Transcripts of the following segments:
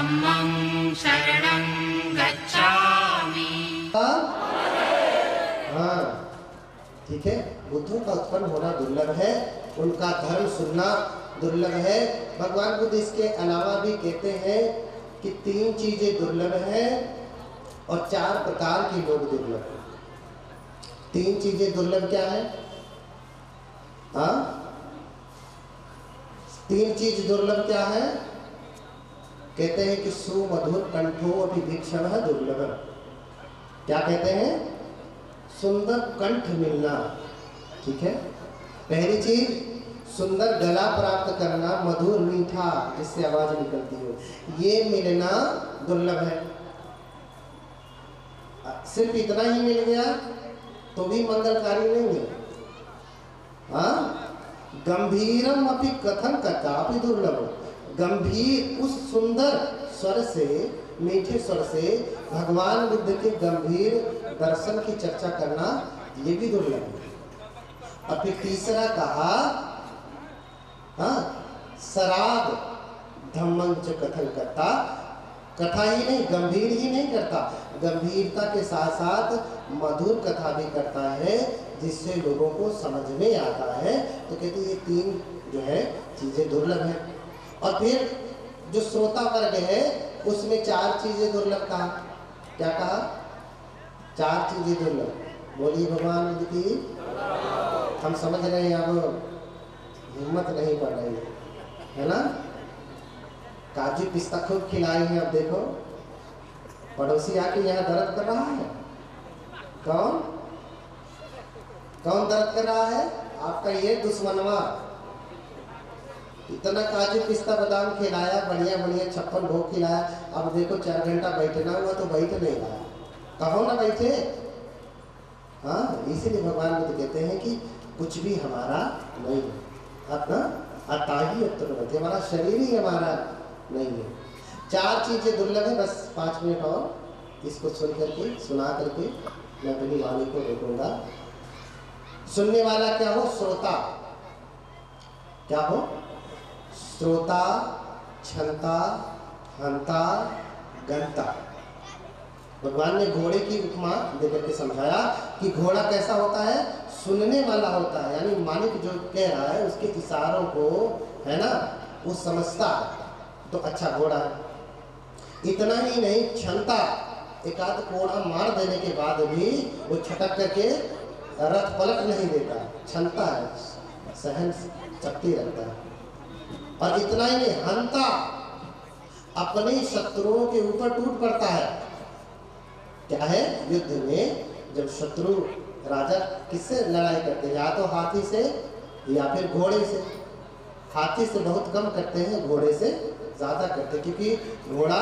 धम्मं शरणं गच्छामि। हाँ ठीक है, बुद्धों का उत्पन्न होना दुर्लभ है, उनका धर्म सुनना दुर्लभ है। भगवान बुद्ध इसके अलावा भी कहते हैं कि 3 चीजें दुर्लभ हैं और 4 प्रकार के लोग दुर्लभ हैं। 3 चीजें दुर्लभ क्या है? हाँ 3 चीज दुर्लभ क्या है? कहते हैं कि सुमधुर कंठो अभी भीक्षण दुर्लभ। क्या कहते हैं? सुंदर कंठ मिलना, ठीक है। पहली चीज सुंदर गला प्राप्त करना, मधुर मीठा जिससे आवाज निकलती हो, ये मिलना दुर्लभ है। सिर्फ इतना ही मिल गया तो भी मंगलकारी नहीं है। हाँ गंभीरम अपि कथन कथापि दुर्लभ। गंभीर उस सुंदर स्वर से, मीठे स्वर से भगवान बुद्ध के गंभीर दर्शन की चर्चा करना ये भी दुर्लभ है। और फिर तीसरा कहा हाँ शराब धम्मं च कथन करता, कथा ही नहीं गंभीर ही नहीं करता, गंभीरता के साथ साथ मधुर कथा भी करता है जिससे लोगों को समझ में आता है। तो कहते ये 3 जो है चीजें दुर्लभ है। और फिर जो श्रोता वर्ग है उसमें 4 चीजें दुर्लभ कहा। क्या कहा? 4 चीजें दुर्लभ। बोलिए भगवान बुद्ध की। हम समझ रहे हैं, अब हिम्मत नहीं पड़ रही है ना। काजू पिस्ता खूब खिलाई है। अब देखो पड़ोसी आके यहाँ दर्द कर रहा है। कौन कौन दर्द कर रहा है? आपका ये दुश्मनवा। इतना काजू पिस्ता बादाम खिलाया, बढ़िया बढ़िया 56 भोग खिलाया, अब देखो 4 घंटा बैठना हुआ तो बैठ नहीं रहा। कहो ना बैठे। हाँ इसीलिए भगवान बुद्ध कहते हैं कि कुछ भी हमारा नहीं है, अपना अताही उत्तर, हमारा शरीर ही हमारा नहीं है। 4 चीजें दुर्लभ है। बस 5 मिनट और इसको सुन करके सुना करके मैं अपनी वाणी को रोकूंगा। सुनने वाला क्या हो? श्रोता। क्या हो? श्रोता, क्षंता, हंता, गंता। भगवान ने घोड़े की उपमा देकर के समझाया कि घोड़ा कैसा होता है? सुनने वाला होता है, यानी मालिक जो कह रहा है उसके इशारों को है ना वो समझता है तो अच्छा घोड़ा है। इतना ही नहीं, क्षमता, एक आध कोड़ा मार देने के बाद भी वो छटक करके रथ पलट नहीं देता, क्षमता है, सहन शक्ति रखता है। और इतना ही नहीं, हंता, अपने शत्रुओं के ऊपर टूट पड़ता है। क्या है? युद्ध में जब शत्रु राजा किससे लड़ाई करते हैं? या तो हाथी से या फिर घोड़े से। हाथी से बहुत कम करते हैं, घोड़े से ज्यादा करते हैं, क्योंकि घोड़ा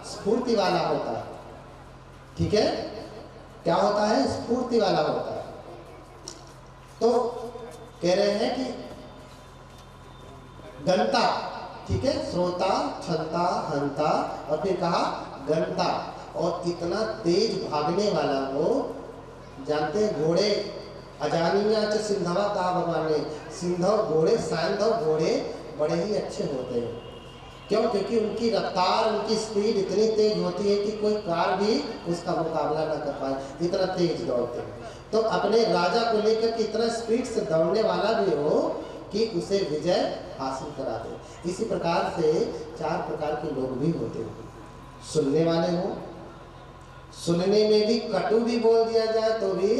स्फूर्ति वाला होता है। ठीक है, क्या होता है? स्फूर्ति वाला होता है। तो कह रहे हैं कि गंता, ठीक है, श्रोता, क्षंता, हंता, और फिर कहा गंता, और इतना तेज भागने वाला हो। जानते हैं घोड़े अजानिया च सिंधवा कहा भगवान ने। सिंधव घोड़े, सैंधव घोड़े बड़े ही अच्छे होते हैं। क्यों? क्योंकि उनकी रफ्तार, उनकी स्पीड इतनी तेज होती है कि कोई कार भी उसका मुकाबला ना कर पाए, इतना तेज दौड़ते हैं। तो अपने राजा को लेकर के इतना स्पीड से दौड़ने वाला भी हो कि उसे विजय हासिल करा दे। इसी प्रकार से 4 प्रकार के लोग भी होते हैं। सुनने वाले हो, सुनने में भी कटु भी बोल दिया जाए तो भी,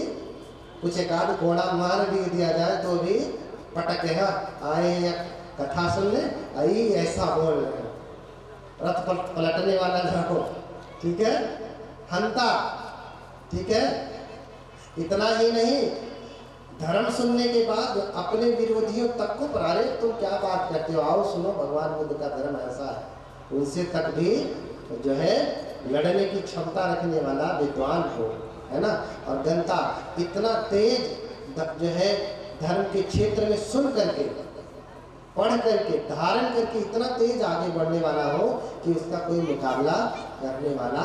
कुछ एक आध घोड़ा मार भी दिया जाए तो भी पटक है, आए या कथा सुनने आई ऐसा बोल रहे, रथ पलटने वाला जाओ। ठीक है, हंता, ठीक है। इतना ही नहीं, धर्म सुनने के बाद अपने विरोधियों तक को परारे, तुम क्या बात करते हो, आओ सुनो, भगवान बुद्ध का धर्म ऐसा है। उनसे तक भी जो है लड़ने की क्षमता रखने वाला विद्वान हो, है ना। और गंता, इतना तेज जो है धर्म के क्षेत्र में सुन करके, पढ़ करके, धारण करके इतना तेज आगे बढ़ने वाला हो कि उसका कोई मुकाबला करने वाला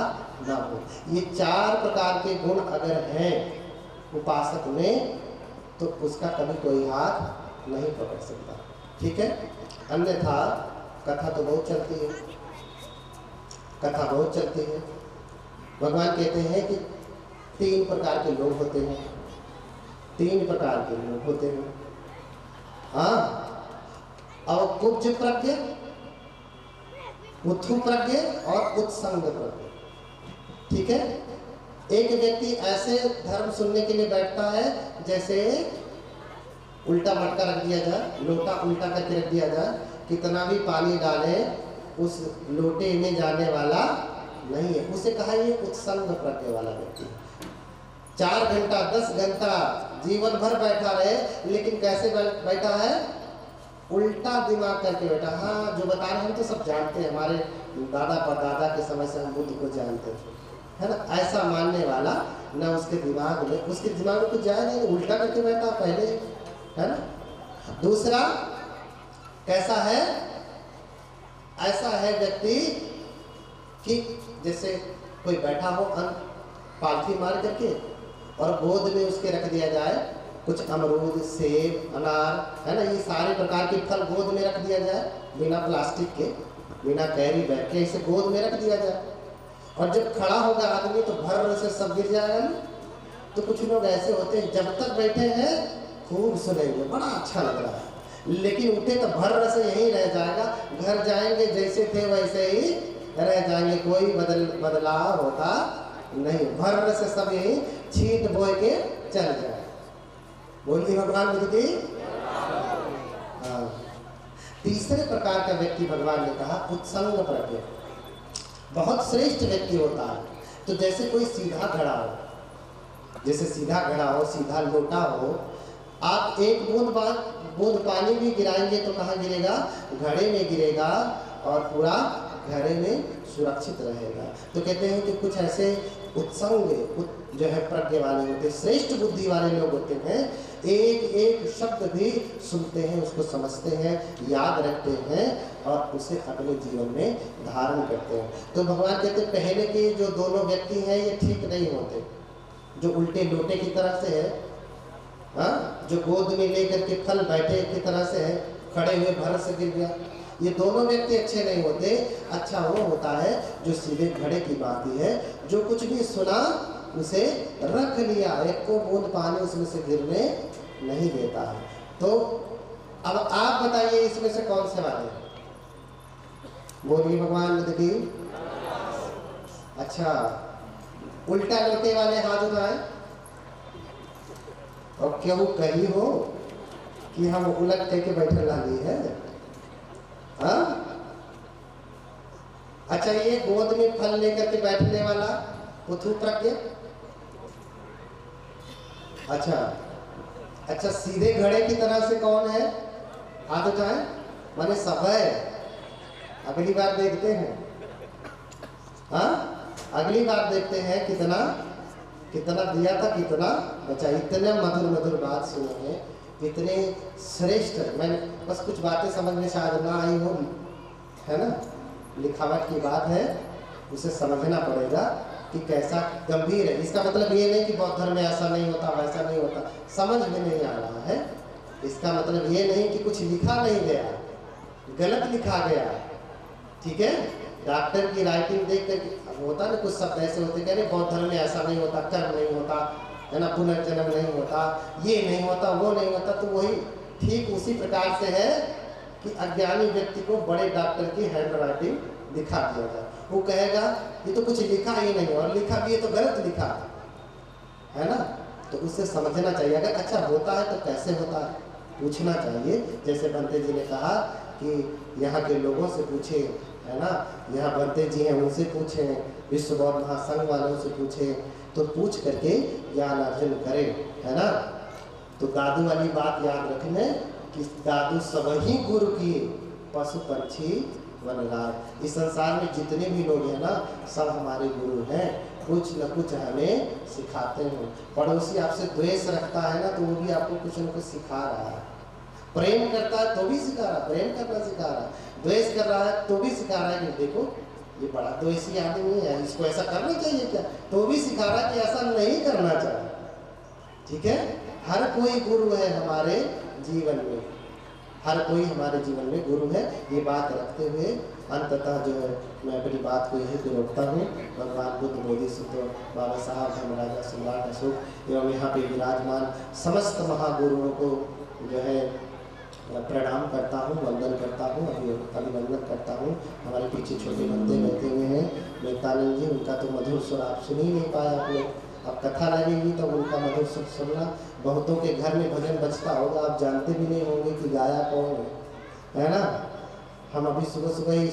ना हो। ये 4 प्रकार के गुण अगर हैं उपासक में तो उसका कभी कोई हाथ नहीं पकड़ सकता। ठीक है, अन्यथा कथा तो बहुत चलती है। कथा बहुत चलती है। भगवान कहते हैं कि 3 प्रकार के लोग होते हैं, 3 प्रकार के लोग होते हैं। हाँ, और कुब्ज प्रज्ञ, उत्थु प्रज्ञ और उत्संग प्रज्ञ। ठीक है। एक व्यक्ति ऐसे धर्म सुनने के लिए बैठता है जैसे उल्टा मटका रख दिया जाए, लोटा उल्टा करके रख दिया जाए, कितना भी पानी डाले उस लोटे में जाने वाला नहीं है, उसे कहा ये उत्संग प्रज्ञ वाला व्यक्ति। 4 घंटा 10 घंटा जीवन भर बैठा रहे, लेकिन कैसे बैठा है? उल्टा दिमाग करके बैठा। हाँ, जो बता रहे हैं हम तो सब जानते हैं, हमारे दादा परदादा के समय से हम बुद्ध को जानते हैं, है ना। ऐसा मानने वाला ना उसके दिमाग में कुछ जाए नहीं, उल्टा करके बैठा पहले, है ना। दूसरा कैसा है? ऐसा है व्यक्ति कि जैसे कोई बैठा हो पालथी मार करके और गोद में उसके रख दिया जाए कुछ अमरूद, सेब, अनार, है ना, ये सारे प्रकार के फल गोद में रख दिया जाए, बिना प्लास्टिक के, बिना कैरी बैग के, इसे गोद में रख दिया जाए। और जब खड़ा होगा आदमी तो भर से सब गिर जाएगा ना। तो कुछ लोग ऐसे होते हैं, जब तक बैठे हैं खूब सुनेंगे, बड़ा अच्छा लग रहा है, लेकिन उठे तो भर से यहीं रह जाएगा, घर जाएंगे जैसे थे वैसे ही रह जाएंगे, कोई बदलाव होता नहीं, भर से सब यहीं छींट बोए के चल जाए। बोलिए भगवान बुद्ध की। हाँ। तीसरे प्रकार का व्यक्ति भगवान ने कहा उत्संग प्रज्ञ, बहुत श्रेष्ठ व्यक्ति होता है। तो जैसे कोई सीधा घड़ा हो, जैसे सीधा घड़ा हो, सीधा लोटा हो, आप एक बूंद पानी भी गिराएंगे तो कहाँ गिरेगा? घड़े में गिरेगा और पूरा घड़े में सुरक्षित रहेगा। तो कहते हैं कि कुछ ऐसे उत्संग जो है प्रज्ञ वाले होते, श्रेष्ठ बुद्धि वाले लोग होते हैं, एक एक शब्द भी सुनते हैं, उसको समझते हैं, याद रखते हैं और उसे अपने जीवन में धारण करते हैं। तो भगवान कहते हैं पहले के जो दोनों व्यक्ति हैं ये ठीक नहीं होते, जो उल्टे लोटे की तरह से है, हाँ, जो गोद में लेकर के फल बैठे की तरह से है, खड़े हुए भर से गिर गया, ये दोनों व्यक्ति अच्छे नहीं होते। अच्छा वो होता है जो सीधे घड़े की बात है, जो कुछ भी सुना उसे रख लिया, एक को बूंद पानी उसमें से गिरने नहीं देता है। तो अब आप बताइए इसमें से कौन से वाले? बोलिए भगवान बुद्ध की। अच्छा, उल्टा लोटे वाले हाथ उठाए और क्यों कही हो कि हम उलट करके बैठे लाली है? हाँ? अच्छा, ये गोद में फल लेकर के बैठने वाला उत्थु प्रज्ञ। अच्छा, सीधे घड़े की तरह से कौन है? हाथ उठाए, माने सब है। अगली बार देखते हैं, हाँ, अगली बार देखते हैं कितना दिया था, कितना बचा। इतने मधुर बात सुने हैं, इतने श्रेष्ठ। मैंने बस कुछ बातें समझ में शायद ना आई हो, है ना, लिखावट की बात है, उसे समझना पड़ेगा कि कैसा गंभीर है। इसका मतलब ये नहीं कि बौद्ध धर्म में ऐसा नहीं होता, वैसा नहीं होता, समझ में नहीं आ रहा है। इसका मतलब ये नहीं कि कुछ लिखा नहीं गया, गलत लिखा गया, ठीक है। डॉक्टर की राइटिंग देख कर होता ना, कुछ शब्द ऐसे होते कह रहे बौद्ध धर्म में ऐसा नहीं होता, कर्म नहीं होता, है ना, पुनर्जन्म नहीं होता, ये नहीं होता, वो नहीं होता। तो वही ठीक उसी प्रकार से है कि अज्ञानी व्यक्ति को बड़े डॉक्टर की हैंड राइटिंग दिखा दिया जाए, वो कहेगा ये तो कुछ लिखा ही नहीं, और लिखा भी ये तो गलत लिखा है ना। तो उससे समझना चाहिए, अगर अच्छा होता है तो कैसे होता है पूछना चाहिए। जैसे बंते जी ने कहा कि यहाँ के लोगों से पूछे, है ना, यहाँ बंते जी हैं उनसे पूछें, विश्व बौद्ध महासंघ वालों से पूछें, तो पूछ करके ज्ञान अर्जन करें, है ना। तो दादू वाली बात याद रखने कि दादू सब ही गुरु किए, पशु पंछी वनराज। इस संसार में जितने भी लोग हैं ना, सब हमारे गुरु हैं, कुछ न कुछ हमें सिखाते हैं। पड़ोसी आपसे द्वेष रखता है ना, तो वो भी आपको कुछ न कुछ सिखा रहा है। प्रेम करता है तो भी सिखा रहा है, प्रेम करना सिखा रहा है। द्वेष कर रहा है तो भी सिखा रहा है कि देखो ये बड़ा द्वेषी आदमी है, इसको ऐसा करना चाहिए क्या, तो भी सिखा रहा है कि ऐसा नहीं करना चाहिए। ठीक है, हर कोई गुरु है हमारे जीवन में, हर कोई हमारे जीवन में गुरु है। ये बात रखते हुए अंततः जो है मैं अपनी बात को यहीं पे रोकता हूँ। भगवान बुद्ध, बोधिसत्व, बाबा साहब, धर्मराजा सम्राट अशोक एवं यहाँ पे विराजमान समस्त महागुरुओं को जो है प्रणाम करता हूँ, वंदन करता हूँ, अभिवंदन करता हूँ। हमारे पीछे छोटे बंदे बैठे हुए हैं, मेघतानंद जी, उनका तो मधुर स्वर आप सुन ही नहीं पाए आप लोग। अब कथा लगेगी तो उनका मधुर स्वर सुनना। बहुतों के घर में भजन बजता होगा, आप जानते भी नहीं होंगे कि गाया कौन है ना। हम अभी सुबह सुबह ही